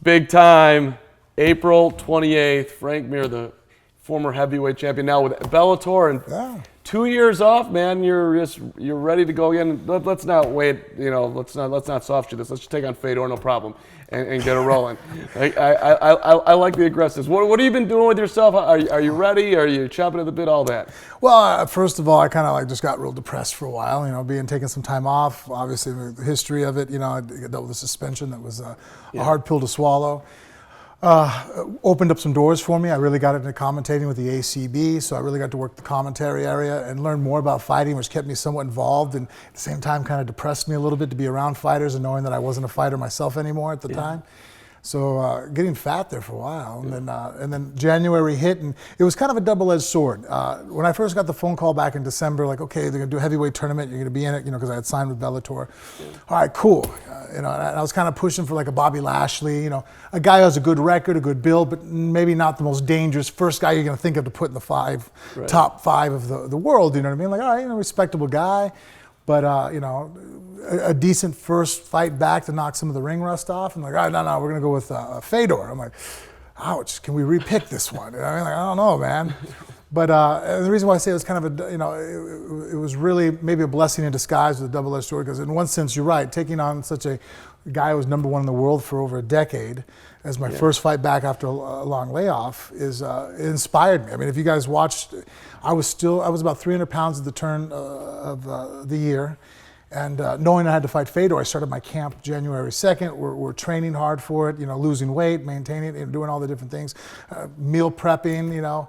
big time. April 28th, Frank Mir, the former heavyweight champion, now with Bellator, and 2 years off, man. You're ready to go again. Let's not wait. Let's not soft shoot this. Let's just take on Fedor, no problem, and get it rolling. I like the aggressiveness. What have you been doing with yourself? Are you ready? Are you chopping at the bit? All that. Well, first of all, I kind of just got real depressed for a while. Taking some time off. Obviously, the history of it. I dealt with a suspension that was a hard pill to swallow. Opened up some doors for me. I really got into commentating with the ACB, so I really got to work the commentary area and learn more about fighting, which kept me somewhat involved, and at the same time kind of depressed me a little bit to be around fighters and knowing that I wasn't a fighter myself anymore at the time. So getting fat there for a while, and then January hit, and it was kind of a double-edged sword. When I first got the phone call back in December, like, okay, they're gonna do a heavyweight tournament, you're gonna be in it, because I had signed with Bellator. All right, cool. And I was kind of pushing for like a Bobby Lashley, a guy who has a good record, a good build, but maybe not the most dangerous first guy you're gonna think of to put in the top five of the world. You know what I mean? Like, all right, respectable guy, but a decent first fight back to knock some of the ring rust off. And like, all right, no, we're gonna go with Fedor. I'm like, ouch, can we repick this one? I don't know, man. But the reason why I say it was kind of it was really maybe a blessing in disguise with a double-edged sword, because in one sense, you're right, taking on such a guy who was #1 in the world for over a decade as my first fight back after a long layoff it inspired me. I mean, if you guys watched, I was about 300 pounds at the turn of the year. And knowing I had to fight Fedor, I started my camp January 2nd. We're training hard for it, losing weight, maintaining it, doing all the different things, meal prepping,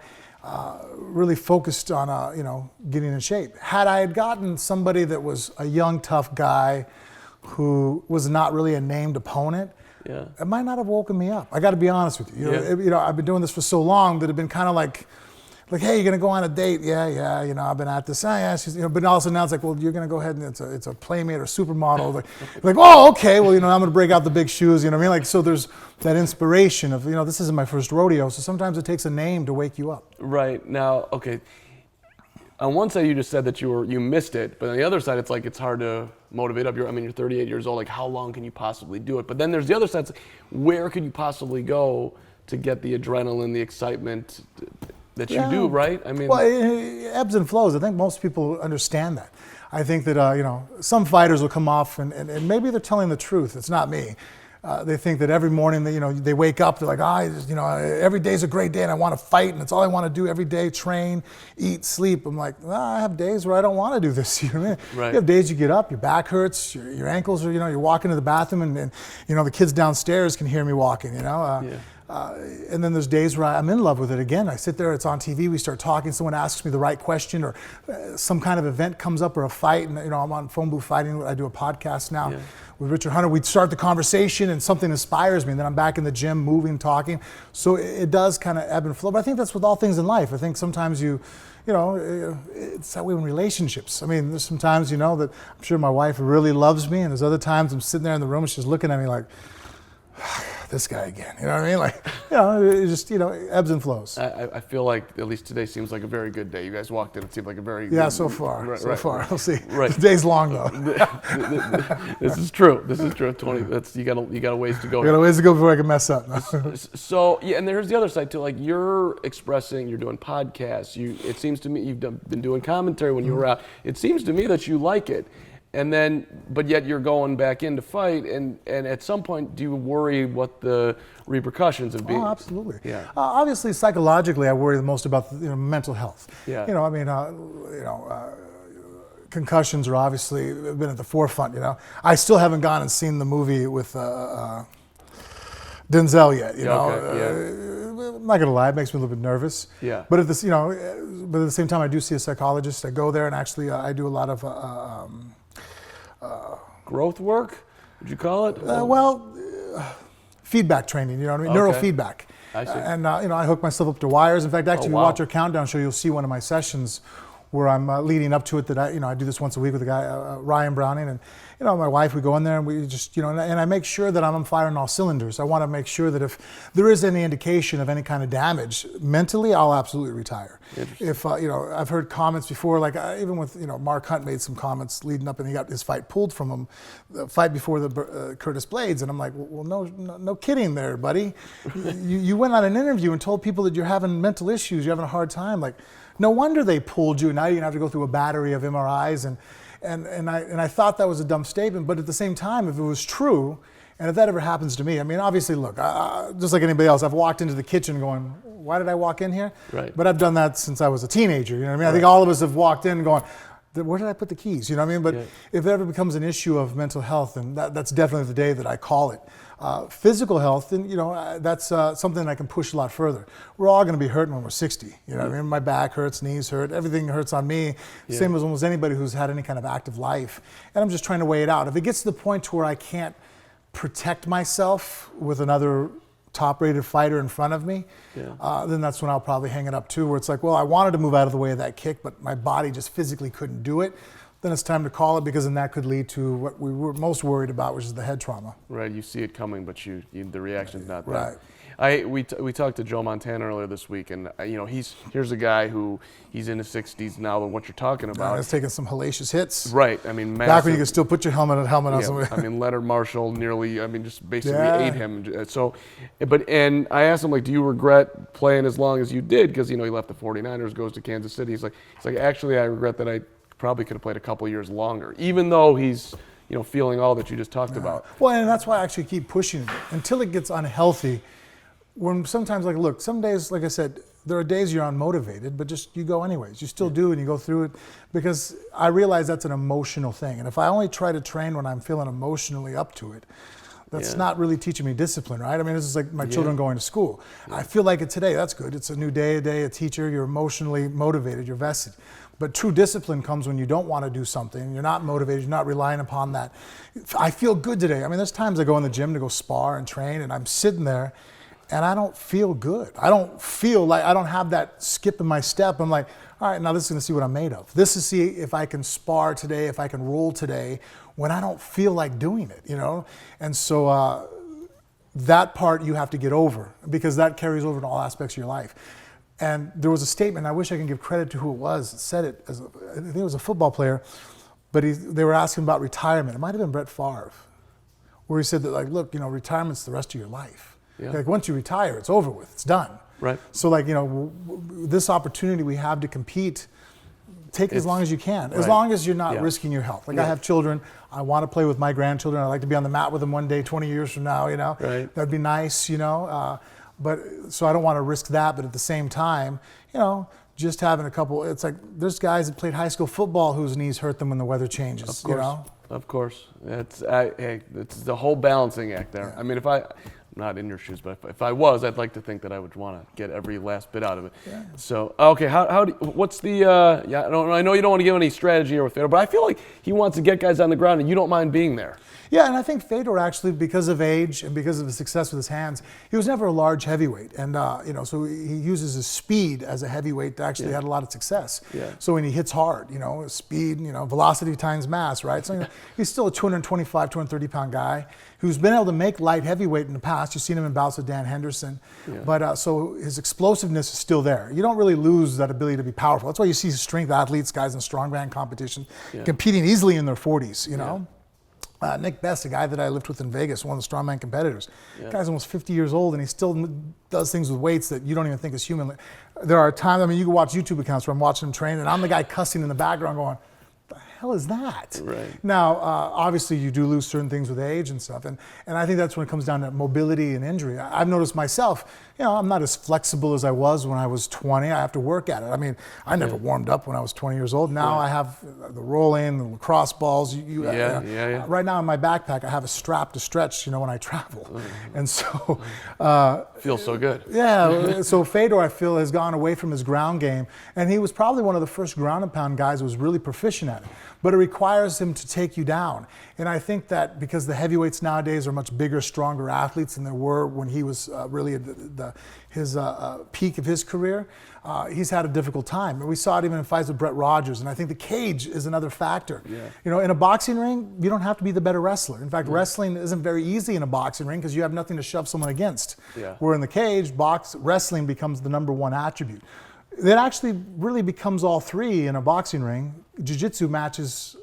really focused on, getting in shape. Had I had gotten somebody that was a young, tough guy who was not really a named opponent, it might not have woken me up. I got to be honest with you. I've been doing this for so long that it'd been kind of like, hey, you're gonna go on a date? Yeah, I've been at this. She's, but also now it's like, well, you're gonna go ahead and it's a playmate or supermodel. like, oh, okay, well, I'm gonna break out the big shoes. You know what I mean? Like, so there's that inspiration of, this isn't my first rodeo. So sometimes it takes a name to wake you up. Right now, okay. On one side, you just said that you missed it, but on the other side, it's like it's hard to motivate up. You're 38 years old. Like, how long can you possibly do it? But then there's the other side. It's like, where could you possibly go to get the adrenaline, the excitement that you do, right? I mean, well, it ebbs and flows. I think most people understand that. I think that some fighters will come off and maybe they're telling the truth. It's not me. They think that every morning they wake up, they're like, every day's a great day and I want to fight and it's all I want to do every day: train, eat, sleep. I'm like, I have days where I don't want to do this. You know what I mean? Right. You have days you get up, your back hurts, your ankles are, you're walking to the bathroom and the kids downstairs can hear me walking. And then there's days where I'm in love with it again. I sit there, it's on TV, we start talking, someone asks me the right question, or some kind of event comes up or a fight, and I'm on Phone Booth Fighting. I do a podcast now with Richard Hunter. We'd start the conversation and something inspires me, and then I'm back in the gym moving, talking. So it does kind of ebb and flow, but I think that's with all things in life. I think sometimes it's that way in relationships. I mean, there's some times, that I'm sure my wife really loves me, and there's other times I'm sitting there in the room and she's looking at me like, this guy again, you know what I mean? Like, it just, ebbs and flows. I feel like at least today seems like a very good day. You guys walked in, it seemed like a very good, so far. Right, so far. We'll see. Right. The day's long though. This is true. 20. You got a ways to go. You got a ways to go before I can mess up. So and there's the other side too. Like, you're doing podcasts. It seems to me you've been doing commentary when you were out. It seems to me that you like it. And then, but yet you're going back in to fight, and at some point, do you worry what the repercussions of being? Oh, absolutely. Yeah. Obviously, psychologically, I worry the most about mental health. Yeah. Concussions are obviously been at the forefront. I still haven't gone and seen the movie with Denzel yet. I'm not gonna lie, it makes me a little bit nervous. Yeah. But at this, but at the same time, I do see a psychologist. I go there, and actually, I do a lot of. Growth work, would you call it? Feedback training, you know what I mean? Okay. Neurofeedback. I see. And I hook myself up to wires. In fact, actually, if you watch our countdown show, you'll see one of my sessions where I'm leading up to it. That I do this once a week with a guy, Ryan Browning, and my wife. We go in there and we just and I make sure that I'm firing all cylinders. I want to make sure that if there is any indication of any kind of damage mentally, I'll absolutely retire. If I've heard comments before, like even with Mark Hunt made some comments leading up, and he got his fight pulled from him, the fight before the Curtis Blades, and I'm like, well, no kidding there, buddy. You went on an interview and told people that you're having mental issues, you're having a hard time. Like, no wonder they pulled you. Now you're gonna have to go through a battery of MRIs, and I thought that was a dumb statement, but at the same time, if it was true, and if that ever happens to me, I mean, obviously, look, just like anybody else, I've walked into the kitchen going, why did I walk in here? Right. But I've done that since I was a teenager. You know what I mean? I think all of us have walked in going, where did I put the keys? You know what I mean? But if it ever becomes an issue of mental health, then that's definitely the day that I call it. Physical health, then that's something I can push a lot further. We're all going to be hurting when we're 60. You know what I mean? My back hurts, knees hurt, everything hurts on me. Same as almost anybody who's had any kind of active life. And I'm just trying to weigh it out. If it gets to the point to where I can't protect myself with another top-rated fighter in front of me, then that's when I'll probably hang it up too, where it's like, well, I wanted to move out of the way of that kick, but my body just physically couldn't do it. Then it's time to call it, because then that could lead to what we were most worried about, which is the head trauma. Right, you see it coming, but the reaction's not there. Right. We talked to Joe Montana earlier this week, and here's a guy who he's in his 60s now. And what you're talking about, he's taking some hellacious hits. Right, I mean, massive. Back when you could still put your helmet on somebody. I mean, Leonard Marshall just basically ate him. So, and I asked him, like, do you regret playing as long as you did? Because he left the 49ers, goes to Kansas City. He's like, actually, I regret that I probably could have played a couple years longer, even though he's feeling all that you just talked about. Well, and that's why I actually keep pushing it until it gets unhealthy. When sometimes, like, look, some days, like I said, there are days you're unmotivated, but just you go anyways. You still do, and you go through it, because I realize that's an emotional thing. And if I only try to train when I'm feeling emotionally up to it, that's not really teaching me discipline, right? I mean, this is like my children going to school. I feel like it today. That's good. It's a new day, a teacher. You're emotionally motivated. You're vested. But true discipline comes when you don't want to do something. You're not motivated. You're not relying upon that. I feel good today. I mean, there's times I go in the gym to go spar and train, and I'm sitting there, and I don't feel good. I don't feel like, I don't have that skip in my step. I'm like, all right, now this is going to see what I'm made of. This is see if I can spar today, if I can roll today, when I don't feel like doing it, And so that part you have to get over, because that carries over to all aspects of your life. And there was a statement, I wish I can give credit to who it was, that said it, I think it was a football player, but they were asking about retirement. It might have been Brett Favre, where he said that, like, look, retirement's the rest of your life. Yeah. Like, once you retire, it's over with, it's done. Right. So, like, this opportunity we have to compete, take it as long as you can, as long as you're not risking your health. Like, I have children, I want to play with my grandchildren, I'd like to be on the mat with them one day, 20 years from now, Right. That'd be nice, but so I don't want to risk that, but at the same time, just having a couple, it's like, there's guys that played high school football whose knees hurt them when the weather changes, Of course. It's the whole balancing act there. Yeah. I mean, I'm not in your shoes, but if I was, I'd like to think that I would want to get every last bit out of it. Yeah. So, okay, what's the, I know you don't want to give any strategy here with Fedor, but I feel like he wants to get guys on the ground and you don't mind being there. Yeah, and I think Fedor actually, because of age and because of his success with his hands, he was never a large heavyweight, and so he uses his speed as a heavyweight to actually had a lot of success. Yeah. So when he hits hard, speed, velocity times mass, right? So he's still a 225, 230 pound guy who's been able to make light heavyweight in the past. You've seen him in bouts with Dan Henderson, but so his explosiveness is still there. You don't really lose that ability to be powerful. That's why you see strength athletes, guys in strongman competition, competing easily in their 40s. Nick Best, a guy that I lived with in Vegas, one of the strongman competitors. The guy's almost 50 years old, and he still does things with weights that you don't even think is human. There are times, you can watch YouTube accounts where I'm watching him train, and I'm the guy cussing in the background going, what the hell is that? Right. Now, obviously, you do lose certain things with age and stuff, and I think that's when it comes down to mobility and injury. I've noticed myself, I'm not as flexible as I was when I was 20. I have to work at it. I never warmed up when I was 20 years old. Now I have the rolling, the lacrosse balls. Right now in my backpack, I have a strap to stretch, when I travel. And so... feels so good. Yeah, so Fedor, I feel, has gone away from his ground game, and he was probably one of the first ground and pound guys who was really proficient at it. But it requires him to take you down. And I think that because the heavyweights nowadays are much bigger, stronger athletes than there were when he was really the peak of his career, he's had a difficult time. And we saw it even in fights with Brett Rogers. And I think the cage is another factor. Yeah. You know, in a boxing ring, you don't have to be the better wrestler. In fact, wrestling isn't very easy in a boxing ring because you have nothing to shove someone against. Yeah. Where in the cage, wrestling becomes the number one attribute. It actually really becomes all three in a boxing ring. Jiu-jitsu matches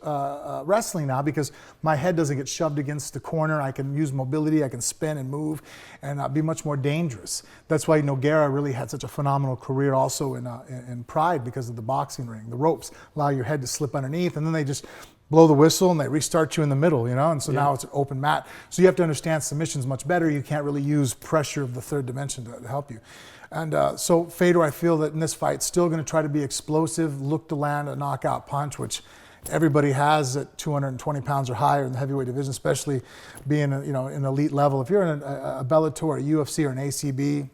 wrestling now because my head doesn't get shoved against the corner. I can use mobility, I can spin and move, and be much more dangerous. That's why Nogueira really had such a phenomenal career also in Pride, because of the boxing ring. The ropes allow your head to slip underneath, and then they just blow the whistle and they restart you in the middle, you know, and so now it's an open mat. So you have to understand submission's much better. You can't really use pressure of the third dimension to help you. And so Fedor, I feel that in this fight, still going to try to be explosive, look to land a knockout punch, which everybody has at 220 pounds or higher in the heavyweight division, especially being an elite level. If you're in a Bellator, or a UFC, or an ACB,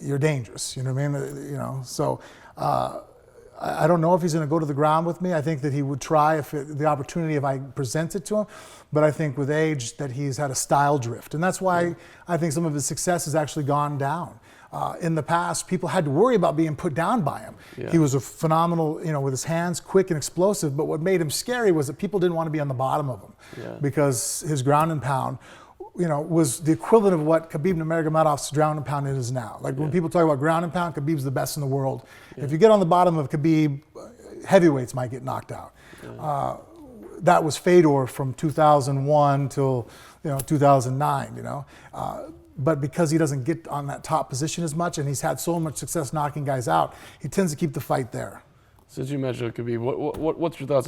you're dangerous. You know what I mean? You know, so I don't know if he's going to go to the ground with me. I think that he would try the opportunity if I present it to him. But I think with age that he's had a style drift, and that's why I think some of his success has actually gone down. In the past, people had to worry about being put down by him. Yeah. He was a phenomenal, with his hands, quick and explosive, but what made him scary was that people didn't want to be on the bottom of him because his ground and pound, was the equivalent of what Khabib Nurmagomedov's ground and pound is now. Like when people talk about ground and pound, Khabib's the best in the world. If you get on the bottom of Khabib, heavyweights might get knocked out. That was Fedor from 2001 till 2009. But because he doesn't get on that top position as much, and he's had so much success knocking guys out, he tends to keep the fight there. Since you mentioned Khabib, what's your thoughts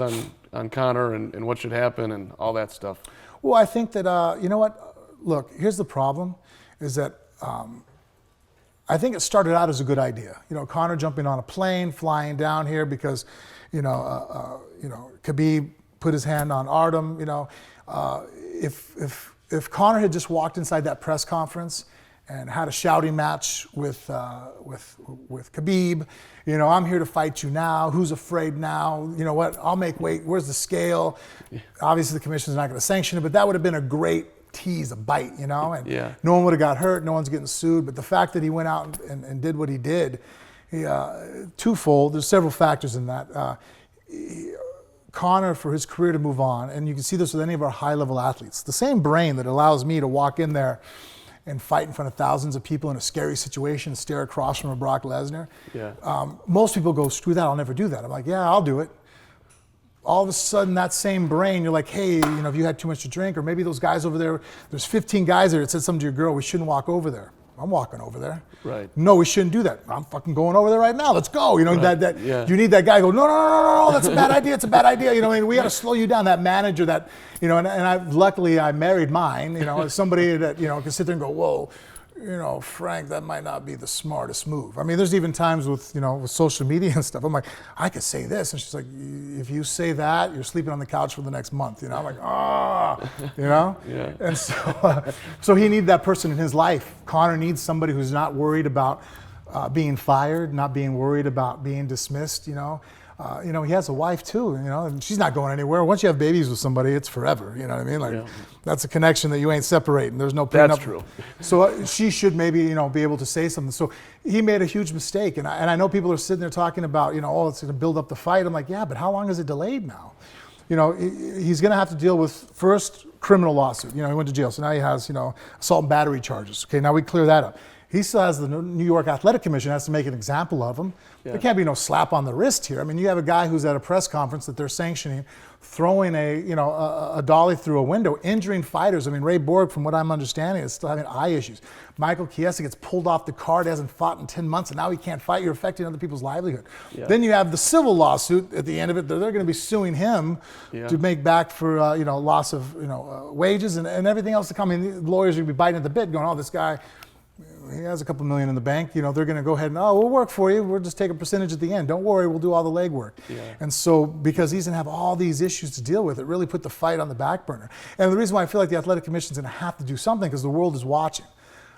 on Conor and what should happen and all that stuff? Well, I think that, you know what? Look, here's the problem, is that I think it started out as a good idea. Conor jumping on a plane, flying down here because, Khabib put his hand on Artem. If Conor had just walked inside that press conference and had a shouting match with Khabib, I'm here to fight you now. Who's afraid now? You know what? I'll make weight. Where's the scale? Obviously, the commission's not going to sanction it, but that would have been a great tease, a bite, and no one would have got hurt. No one's getting sued. But the fact that he went out and did what he did, twofold. There's several factors in that. Conor, for his career to move on, and you can see this with any of our high-level athletes, the same brain that allows me to walk in there and fight in front of thousands of people in a scary situation, stare across from a Brock Lesnar. Most people go, screw that, I'll never do that. I'm like, yeah, I'll do it. All of a sudden, that same brain, you're like, hey, if you had too much to drink, or maybe those guys over there, there's 15 guys there that said something to your girl, we shouldn't walk over there. I'm walking over there. Right. No, we shouldn't do that. I'm fucking going over there right now. Let's go. You need that guy to go, no, that's a bad idea. It's a bad idea. We got to slow you down. That manager that, and luckily I married mine, somebody that, can sit there and go, whoa, Frank, that might not be the smartest move. I mean, there's even times with, with social media and stuff. I'm like, I could say this. And she's like, if you say that, you're sleeping on the couch for the next month. I'm like, And so he needed that person in his life. Conor needs somebody who's not worried about being fired, not being worried about being dismissed, he has a wife too, and she's not going anywhere. Once you have babies with somebody, it's forever, you know what I mean? Like, that's a connection that you ain't separating. There's no prenup. That's true. So she should maybe, be able to say something. So he made a huge mistake. And I know people are sitting there talking about, it's going to build up the fight. I'm like, yeah, but how long is it delayed now? He's going to have to deal with first criminal lawsuit. He went to jail. So now he has, assault and battery charges. Okay, now we clear that up. He still has the New York Athletic Commission has to make an example of him. There can't be no slap on the wrist here. I mean, you have a guy who's at a press conference that they're sanctioning, throwing a dolly through a window, injuring fighters. I mean, Ray Borg, from what I'm understanding, is still having eye issues. Michael Chiesa gets pulled off the card, hasn't fought in 10 months, and now he can't fight. You're affecting other people's livelihood. Then you have the civil lawsuit at the end of it. They're going to be suing him to make back for loss of wages and everything else to come. I mean, the lawyers are going to be biting at the bit, going, oh, this guy, he has a couple million in the bank. They're going to go ahead and, we'll work for you. We'll just take a percentage at the end. Don't worry, we'll do all the legwork. And so because he's going to have all these issues to deal with, it really put the fight on the back burner. And the reason why I feel like the Athletic Commission is going to have to do something, because the world is watching.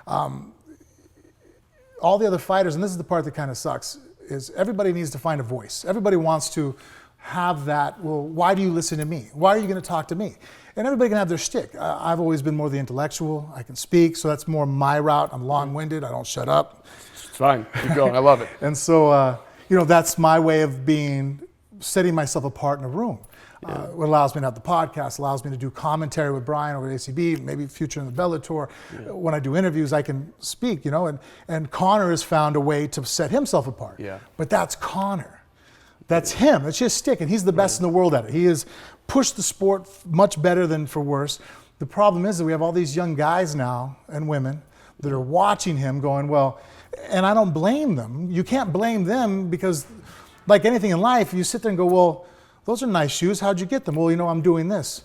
All the other fighters, and this is the part that kind of sucks, is everybody needs to find a voice. Everybody wants to have that, well, why do you listen to me? Why are you going to talk to me? And everybody can have their shtick. I've always been more the intellectual. I can speak, so that's more my route. I'm long-winded. I don't shut up. It's fine. Keep going. I love it. And so, that's my way of setting myself apart in a room. What allows me to have the podcast, allows me to do commentary with Brian over at ACB, maybe future in the Bellator. When I do interviews, I can speak, and Conor has found a way to set himself apart. Yeah. But that's Conor. That's him. It's his stick, and he's the best in the world at it. He has pushed the sport much better than for worse. The problem is that we have all these young guys now and women that are watching him going, well, and I don't blame them. You can't blame them because, like anything in life, you sit there and go, well, those are nice shoes. How'd you get them? Well, I'm doing this.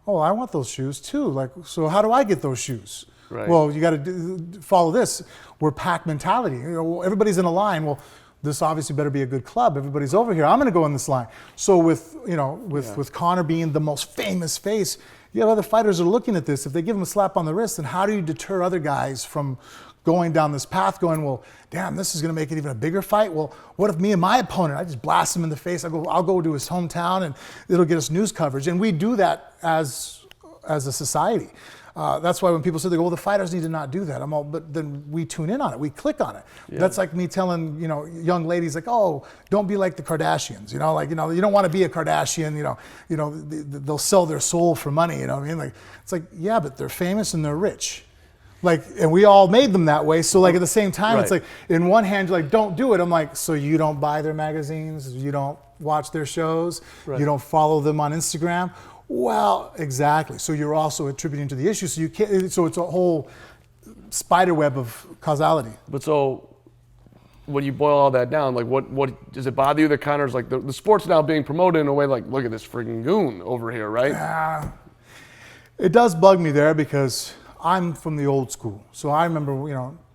Oh, I want those shoes too. So how do I get those shoes? Right. Well, you got to follow this. We're pack mentality. Everybody's in a line. Well, this obviously better be a good club. Everybody's over here. I'm going to go in this line. So with Conor being the most famous face, you have other fighters that are looking at this. If they give him a slap on the wrist, then how do you deter other guys from going down this path going, well, damn, this is going to make it even a bigger fight. Well, what if me and my opponent, I just blast him in the face. I'll go to his hometown and it'll get us news coverage. And we do that as a society. That's why when people say, well, the fighters need to not do that. But then we tune in on it. We click on it. Yeah. That's like me telling, young ladies like, oh, don't be like the Kardashians. You don't want to be a Kardashian. They'll sell their soul for money. You know what I mean? It's like, yeah, but they're famous and they're rich. And we all made them that way. So at the same time, It's like, in one hand, you're like, don't do it. I'm like, so you don't buy their magazines? You don't watch their shows? Right. You don't follow them on Instagram? Well, exactly. So you're also attributing to the issue. So you can't. So it's a whole spider web of causality. But so when you boil all that down, what does it bother you that Conor's the sport's now being promoted in a way like, look at this friggin' goon over here, right? It does bug me there because I'm from the old school. So I remember,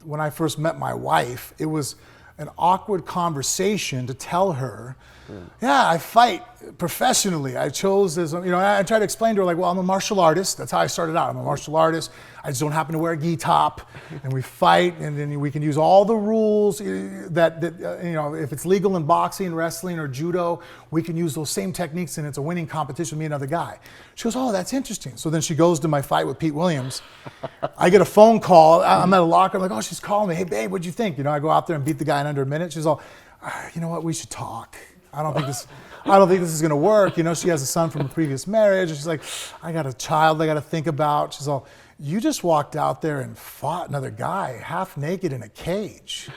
when I first met my wife, it was an awkward conversation to tell her, yeah, I fight professionally. I chose as, I tried to explain to her well, I'm a martial artist. That's how I started out. I'm a martial artist. I just don't happen to wear a gi top, and we fight, and then we can use all the rules that if it's legal in boxing, wrestling, or judo, we can use those same techniques, and it's a winning competition with me and another guy. She goes, oh, that's interesting. So then she goes to my fight with Pete Williams. I get a phone call. I'm at a locker. I'm like, oh, she's calling me. Hey, babe, what'd you think? I go out there and beat the guy in under a minute. She's all, you know what? We should talk. I don't think this is going to work. She has a son from a previous marriage. She's like, I got a child I got to think about. She's all, you just walked out there and fought another guy half naked in a cage.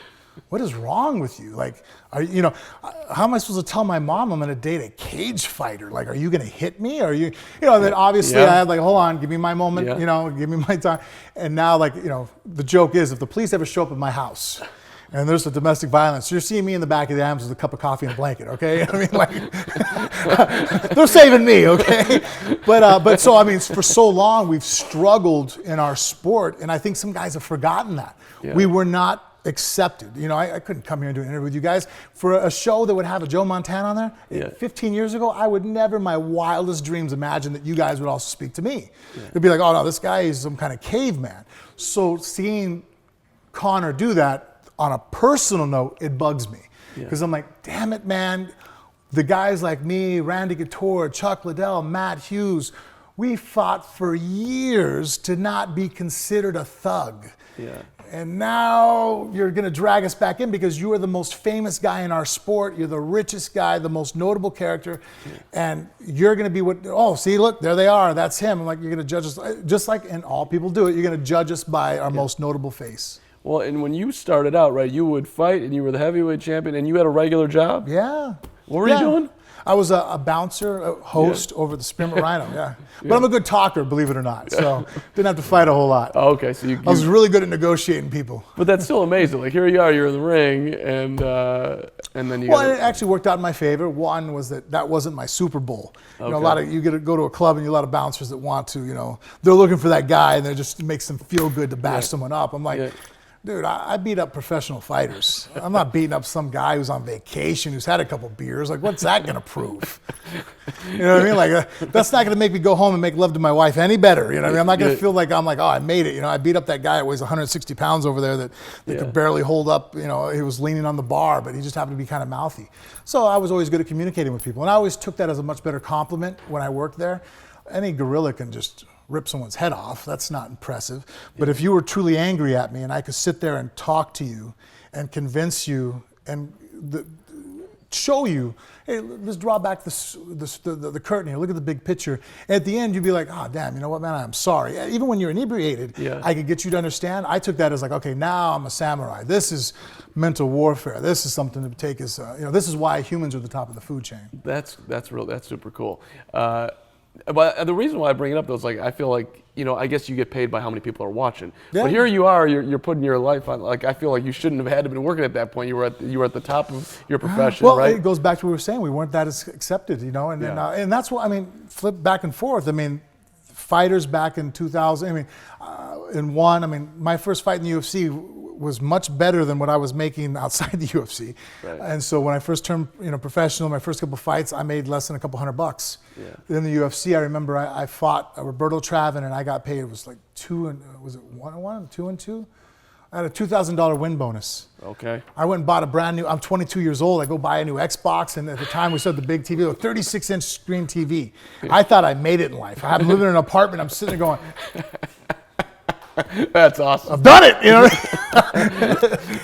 What is wrong with you? How am I supposed to tell my mom I'm going to date a cage fighter? Are you going to hit me? Are you, then obviously I had hold on, give me my moment, give me my time. And now the joke is if the police ever show up at my house, and there's a domestic violence, you're seeing me in the back of the ambulance with a cup of coffee and a blanket, okay? They're saving me, okay? But for so long we've struggled in our sport, and I think some guys have forgotten that. Yeah. We were not accepted. I couldn't come here and do an interview with you guys for a show that would have a Joe Montana on there. Yeah. 15 years ago, I would never in my wildest dreams imagine that you guys would also speak to me. Yeah. It'd be like, oh no, this guy is some kind of caveman. So seeing Conor do that, on a personal note, it bugs me because I'm like, damn it, man. The guys like me, Randy Couture, Chuck Liddell, Matt Hughes, we fought for years to not be considered a thug. Yeah. And now you're going to drag us back in because you are the most famous guy in our sport. You're the richest guy, the most notable character. Yeah. And you're going to be see, look, there they are. That's him. I'm like, you're going to judge us, just like, and all people do it, you're going to judge us by our most notable face. Well, and when you started out, right, you would fight and you were the heavyweight champion and you had a regular job? Yeah. What were you doing? I was a bouncer, a host over at the Spearmint Rhino, But I'm a good talker, believe it or not, so didn't have to fight a whole lot. Oh, okay, so I was really good at negotiating people. But that's still amazing. Here you are, you're in the ring, and then you. Well, it actually worked out in my favor. One was that wasn't my Super Bowl. Okay. A lot of you get to go to a club and you have a lot of bouncers that want to, they're looking for that guy and they just makes them feel good to bash someone up. I'm like. Yeah. Dude, I beat up professional fighters. I'm not beating up some guy who's on vacation, who's had a couple beers. Like, what's that going to prove? You know what I mean? Like, that's not going to make me go home and make love to my wife any better. You know what I mean? I'm not going to feel like I'm like, oh, I made it. You know, I beat up that guy that weighs 160 pounds over there that could barely hold up. You know, he was leaning on the bar, but he just happened to be kind of mouthy. So I was always good at communicating with people. And I always took that as a much better compliment when I worked there. Any gorilla can just rip someone's head off. That's not impressive. But if you were truly angry at me and I could sit there and talk to you and convince you and show you, hey, let's draw back the curtain here. Look at the big picture. At the end, you'd be like, oh, damn, you know what, man, I'm sorry. Even when you're inebriated, I could get you to understand. I took that as like, okay, now I'm a samurai. This is mental warfare. This is something to take as, this is why humans are the top of the food chain. That's super cool. But the reason why I bring it up, though, is like I feel like, I guess you get paid by how many people are watching. Yeah. But here you are, you're putting your life on. Like, I feel like you shouldn't have had to been working at that point. You were at the top of your profession, right? Well, it goes back to what we were saying. We weren't that as accepted, and and that's what I mean. Flip back and forth. I mean, fighters back in 2000. My first fight in the UFC was much better than what I was making outside the UFC. Right. And so when I first turned professional, my first couple fights, I made less than a couple $100. Yeah. In the UFC, I remember I fought Roberto Travin and I got paid, it was like 2 and 2? I had a $2,000 win bonus. Okay. I went and bought a brand new, I'm 22 years old, I go buy a new Xbox, and at the time we said the big TV, a 36-inch screen TV. I thought I made it in life. I'm living in an apartment, I'm sitting there going, that's awesome. I've done it,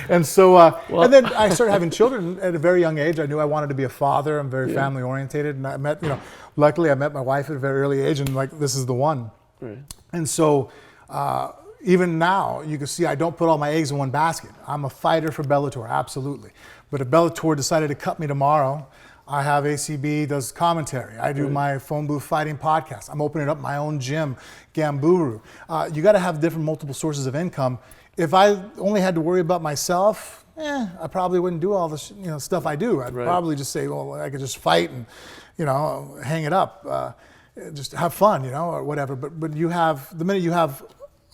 And so, and then I started having children at a very young age. I knew I wanted to be a father. I'm very family oriented, and I met, luckily I met my wife at a very early age, and like this is the one. Right. And so, even now, you can see I don't put all my eggs in one basket. I'm a fighter for Bellator, absolutely. But if Bellator decided to cut me tomorrow, I have ACB does commentary. I do my phone booth fighting podcast. I'm opening up my own gym, Gamburu. You got to have different multiple sources of income. If I only had to worry about myself, I probably wouldn't do all this stuff I do. I'd probably just say, well, I could just fight and hang it up, just have fun, or whatever. But you have the minute you have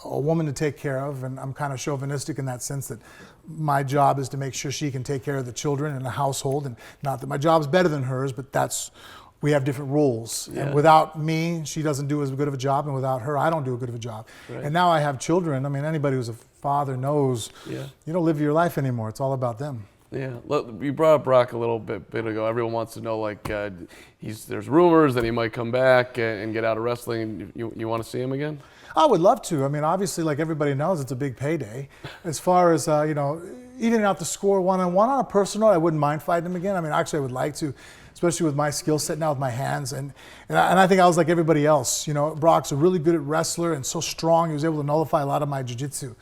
a woman to take care of, and I'm kind of chauvinistic in that sense that my job is to make sure she can take care of the children and the household, and not that my job's better than hers, but we have different roles. Yeah. And without me, she doesn't do as good of a job, and without her, I don't do a good of a job. Right. And now I have children. I mean, anybody who's a father knows you don't live your life anymore. It's all about them. Yeah, you brought up Brock a little bit ago. Everyone wants to know, like, there's rumors that he might come back and get out of wrestling. You want to see him again? I would love to. I mean, obviously, like everybody knows, it's a big payday. As far as, evening out the score one-on-one, on a personal note, I wouldn't mind fighting him again. I mean, actually, I would like to, especially with my skill set now with my hands. And I think I was like everybody else. Brock's a really good wrestler and so strong. He was able to nullify a lot of my jiu-jitsu.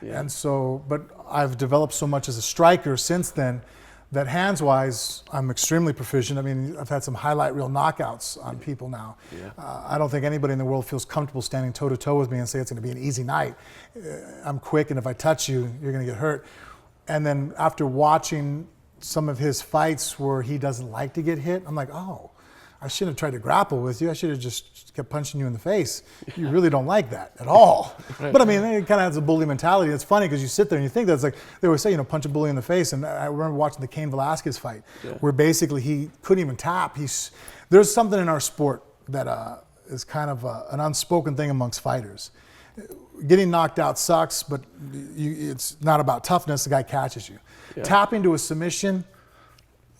Yeah. And so, but I've developed so much as a striker since then that hands-wise, I'm extremely proficient. I mean, I've had some highlight reel knockouts on people now. Yeah. I don't think anybody in the world feels comfortable standing toe-to-toe with me and say it's going to be an easy night. I'm quick, and if I touch you, you're going to get hurt. And then after watching some of his fights where he doesn't like to get hit, I'm like, oh, I shouldn't have tried to grapple with you. I should have just kept punching you in the face. You really don't like that at all. Right. But I mean, it kind of has a bully mentality. It's funny because you sit there and you think that's like, they always say, punch a bully in the face. And I remember watching the Cain Velasquez fight where basically he couldn't even tap. There's something in our sport that is kind of an unspoken thing amongst fighters. Getting knocked out sucks, but it's not about toughness. The guy catches you. Yeah. Tapping to a submission,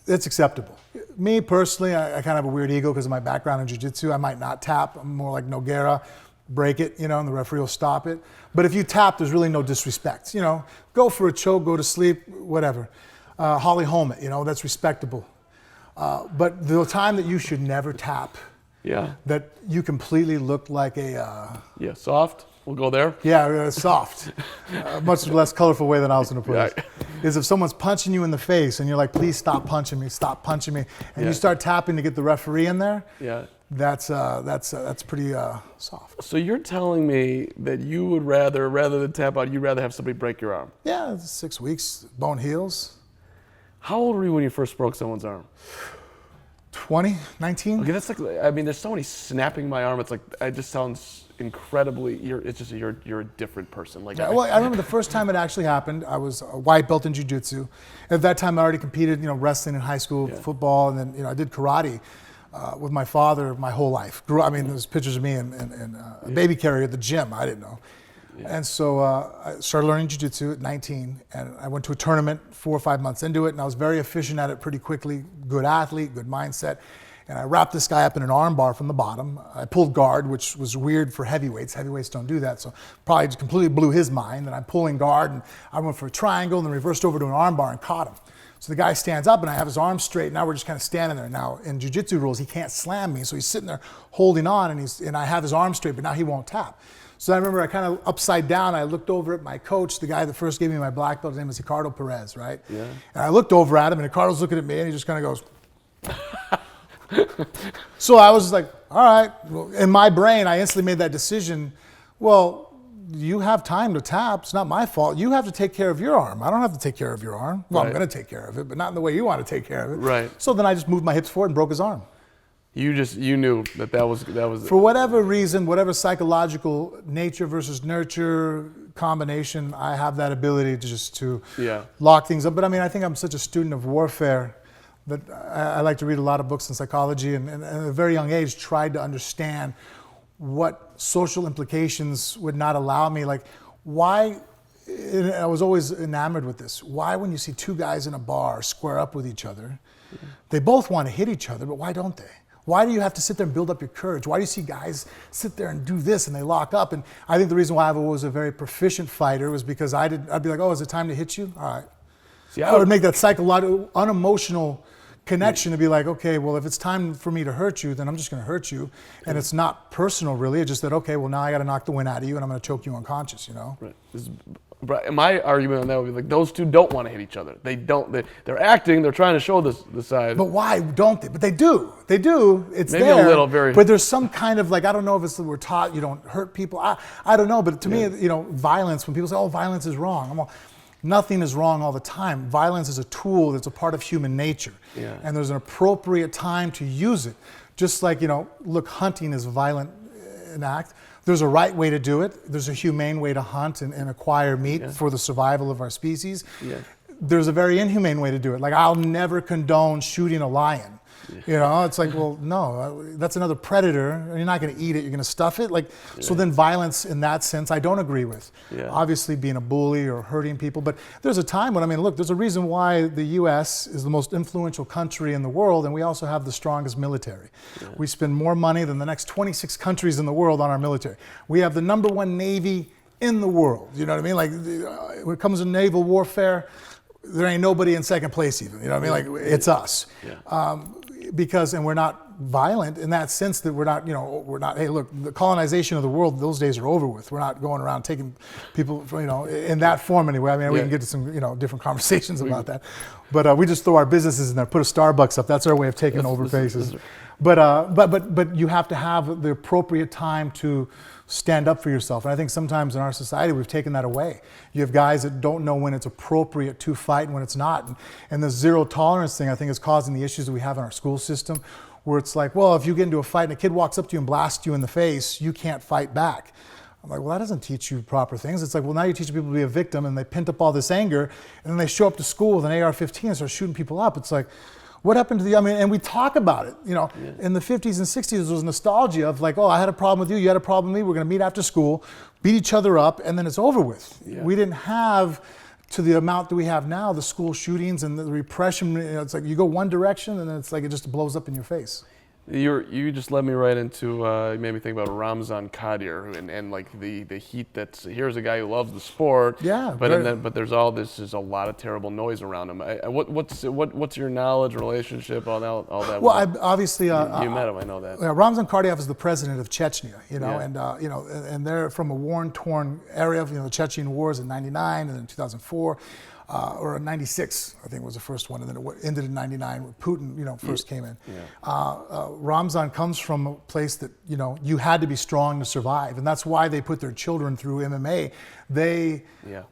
it's acceptable. Me personally, I kind of have a weird ego because of my background in jiu-jitsu. I might not tap. I'm more like Nogueira, break it, and the referee will stop it. But if you tap, there's really no disrespect. Go for a choke, go to sleep, whatever. Holly Holm it, that's respectable. But the time that you should never tap, that you completely look like a... soft. We'll go there. Yeah, soft. Much less colorful way than I was going to put it. Is if someone's punching you in the face and you're like, please stop punching me, and you start tapping to get the referee in there. Yeah. That's pretty soft. So you're telling me that you would rather than tap out, you'd rather have somebody break your arm? Yeah, 6 weeks, bone heals. How old were you when you first broke someone's arm? 20, 19. Okay, that's like, I mean, there's somebody snapping my arm. It's like, it just sounds incredibly. You're a different person. Like, Yeah, well, I remember the first time it actually happened. I was a white belt in jiu-jitsu. At that time, I already competed, wrestling in high school, football, and then I did karate with my father my whole life. There's pictures of me in a baby carrier at the gym. I didn't know. Yeah. And so I started learning jiu-jitsu at 19, and I went to a tournament 4 or 5 months into it, and I was very efficient at it pretty quickly. Good athlete, good mindset. And I wrapped this guy up in an arm bar from the bottom. I pulled guard, which was weird for heavyweights. Heavyweights don't do that, so probably just completely blew his mind. And I'm pulling guard, and I went for a triangle, and then reversed over to an arm bar and caught him. So the guy stands up, and I have his arms straight. Now we're just kind of standing there. Now in jiu-jitsu rules, he can't slam me, so he's sitting there holding on, and I have his arms straight, but now he won't tap. So I remember I kind of upside down, I looked over at my coach, the guy that first gave me my black belt. His name was Ricardo Perez, right? Yeah. And I looked over at him, and Ricardo's looking at me, and he just kind of goes. So I was like, all right. Well, in my brain, I instantly made that decision. Well, you have time to tap. It's not my fault. You have to take care of your arm. I don't have to take care of your arm. Well, I'm going to take care of it, but not in the way you want to take care of it. Right. So then I just moved my hips forward and broke his arm. You knew that was for whatever reason, whatever psychological nature versus nurture combination, I have that ability to lock things up. But I think I'm such a student of warfare that I like to read a lot of books in psychology, and at a very young age tried to understand what social implications would not allow me. Like, why? I was always enamored with this. Why, when you see two guys in a bar square up with each other, they both want to hit each other, but why don't they? Why do you have to sit there and build up your courage? Why do you see guys sit there and do this and they lock up? And I think the reason why I was a very proficient fighter was because I'd be like, oh, is it time to hit you? All right. See, I would make that psychological, unemotional connection to be like, okay, well, if it's time for me to hurt you, then I'm just going to hurt you. And it's not personal, really. It's just that, okay, well, now I got to knock the wind out of you and I'm going to choke you unconscious, Right. My argument on that would be like, those two don't want to hit each other. They don't. They're acting. They're trying to show the side. But why don't they? But they do. They do. It's maybe there. A little, very. But there's some kind of like, I don't know if it's that we're taught you don't hurt people. I don't know. But to me, violence. When people say, oh, violence is wrong, I'm all, nothing is wrong all the time. Violence is a tool that's a part of human nature, and there's an appropriate time to use it. Just like look, hunting is violent an act. There's a right way to do it. There's a humane way to hunt and acquire meat for the survival of our species. Yeah. There's a very inhumane way to do it. Like, I'll never condone shooting a lion. It's like, well, no, that's another predator. You're not going to eat it. You're going to stuff it. So then violence in that sense, I don't agree with. Yeah. Obviously being a bully or hurting people. But there's a time when, look, there's a reason why the U.S. is the most influential country in the world, and we also have the strongest military. Yeah. We spend more money than the next 26 countries in the world on our military. We have the #1 Navy in the world. You know what I mean? Like, when it comes to naval warfare, there ain't nobody in second place even. You know what I mean? Like, it's us. Yeah. And we're not violent in that sense that we're not, hey, look, the colonization of the world, those days are over with. We're not going around taking people, in that form anyway. We can get to some, different conversations about that. But we just throw our businesses in there, put a Starbucks up. That's our way of taking over faces. But you have to have the appropriate time to stand up for yourself. And I think sometimes in our society, we've taken that away. You have guys that don't know when it's appropriate to fight and when it's not. And the zero tolerance thing, I think, is causing the issues that we have in our school system, where it's like, well, if you get into a fight and a kid walks up to you and blasts you in the face, you can't fight back. I'm like, well, that doesn't teach you proper things. It's like, well, now you're teaching people to be a victim, and they pent up all this anger, and then they show up to school with an AR-15 and start shooting people up. It's like, what happened to and we talk about it, in the 50s and 60s, there was nostalgia of like, oh, I had a problem with you, you had a problem with me, we're going to meet after school, beat each other up, and then it's over with. Yeah. We didn't have, to the amount that we have now, the school shootings and the repression. It's like you go one direction, and then it's like it just blows up in your face. You just led me right into, you made me think about Ramzan Kadyrov and like the heat that's, here's a guy who loves the sport, but there's a lot of terrible noise around him. What's your knowledge, relationship, all that? Well, obviously, you met him, I know that. Ramzan Kadyrov is the president of Chechnya, and they're from a war-torn area, the Chechen wars in '99 and then 2004. Or 96, I think was the first one, and then it ended in 99 when Putin, first came in. Yeah. Ramzan comes from a place that, you had to be strong to survive, and that's why they put their children through MMA. They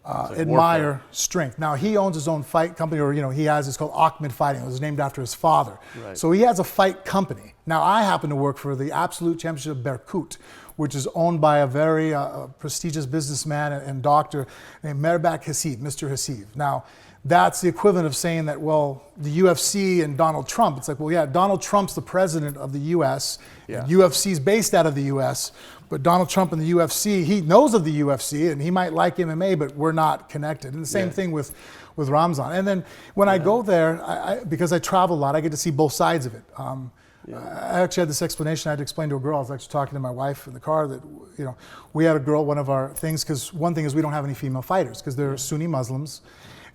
admire warfare. Strength. Now, he owns his own fight company, or, he has, it's called Ahmed Fighting. It was named after his father. Right. So he has a fight company. Now, I happen to work for the Absolute Championship of Berkut, which is owned by a very prestigious businessman and doctor named Merbak Haseeb, Mr. Haseeb. Now, that's the equivalent of saying that, well, the UFC and Donald Trump. It's like, well, yeah, Donald Trump's the president of the U.S. Yeah. UFC's based out of the U.S., but Donald Trump and the UFC, he knows of the UFC, and he might like MMA, but we're not connected. And the same thing with Ramzan. And then when I go there, because I travel a lot, I get to see both sides of it. I actually had this explanation I had to explain to a girl. I was actually talking to my wife in the car that, you know, we had a girl, one of our things, because one thing is we don't have any female fighters because they're Sunni Muslims.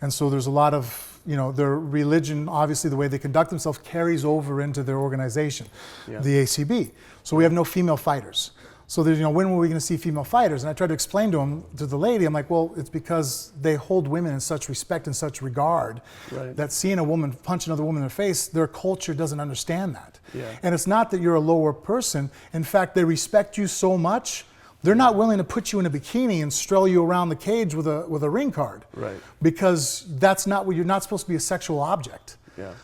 And so there's a lot of, you know, their religion, obviously the way they conduct themselves carries over into their organization, the ACB. So we have no female fighters. So there's, you know, when were we going to see female fighters? And I tried to explain to the lady, I'm like, well, it's because they hold women in such respect and such regard that seeing a woman punch another woman in the face, their culture doesn't understand that. And it's not that you're a lower person. In fact, they respect you so much, they're not willing to put you in a bikini and stroll you around the cage with a ring card. Because that's not what you're not supposed to be, a sexual object.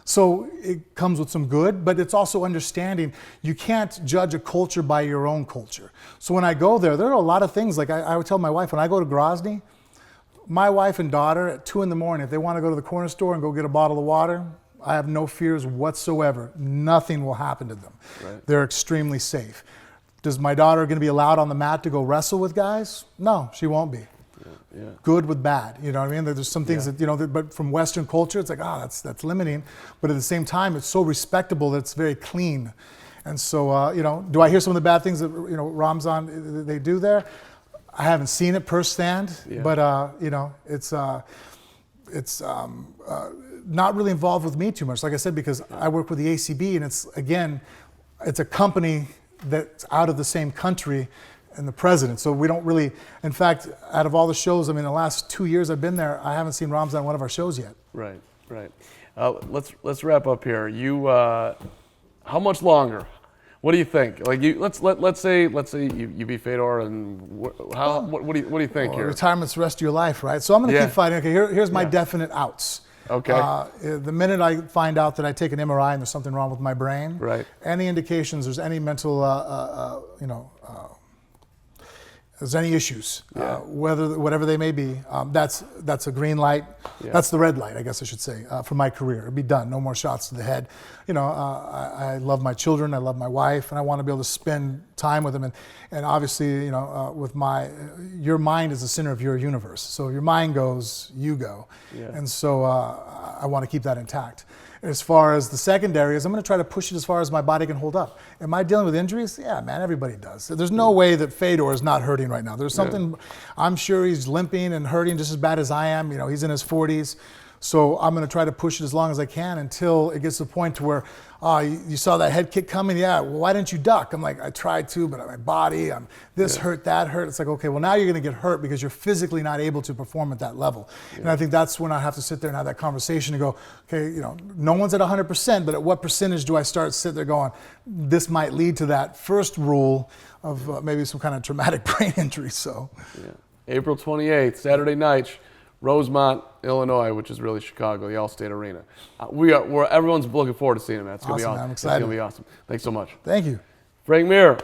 So it comes with some good, but it's also understanding you can't judge a culture by your own culture. So when I go there are a lot of things, like I would tell my wife, when I go to Grozny, my wife and daughter at 2 a.m, if they want to go to the corner store and go get a bottle of water, I have no fears whatsoever. Nothing will happen to them. They're extremely safe. Does my daughter going to be allowed on the mat to go wrestle with guys? No, she won't be. Good with bad, you know what I mean? There's some things that, you know, but from Western culture, it's like, that's limiting. But at the same time, it's so respectable that it's very clean. And so, you know, do I hear some of the bad things that, you know, Ramzan, they do there? I haven't seen it firsthand, but, you know, it's not really involved with me too much. Like I said, because I work with the ACB, and it's a company that's out of the same country and the president. So we don't really, in fact, out of all the shows, I mean, the last 2 years I've been there, I haven't seen Ramzan one of our shows yet. Right. Let's wrap up here. You, how much longer? What do you think? Like, let's say you beat Fedor, and what do you think here? Retirement's the rest of your life, right? So I'm going to keep fighting. Okay, here's my definite outs. Okay. The minute I find out that I take an MRI and there's something wrong with my brain, any indications there's any mental, you know, there's any issues, whatever they may be, that's a green light. That's the red light, I guess I should say, for my career. It'd be done. No more shots to the head. You know, I love my children. I love my wife, and I want to be able to spend time with them. And obviously, you know, your mind is the center of your universe. So if your mind goes, you go. And so I want to keep that intact. As far as the secondaries, I'm going to try to push it as far as my body can hold up. Am I dealing with injuries? Yeah, man, everybody does. There's no way that Fedor is not hurting right now. There's something, I'm sure he's limping and hurting just as bad as I am. You know, he's in his 40s. So I'm going to try to push it as long as I can until it gets to the point to where, you saw that head kick coming? Yeah, well, why didn't you duck? I'm like, I tried to, but my body, this hurt, that hurt. It's like, okay, well, now you're going to get hurt because you're physically not able to perform at that level. And I think that's when I have to sit there and have that conversation and go, okay, you know, no one's at 100%, but at what percentage do I start sit there going, this might lead to that first rule of maybe some kind of traumatic brain injury, so. April 28th, Saturday night, Rosemont, Illinois, which is really Chicago, the Allstate Arena. Everyone's looking forward to seeing him. It's going to be awesome. I'm excited. It's going to be awesome. Thanks so much. Thank you. Frank Mir.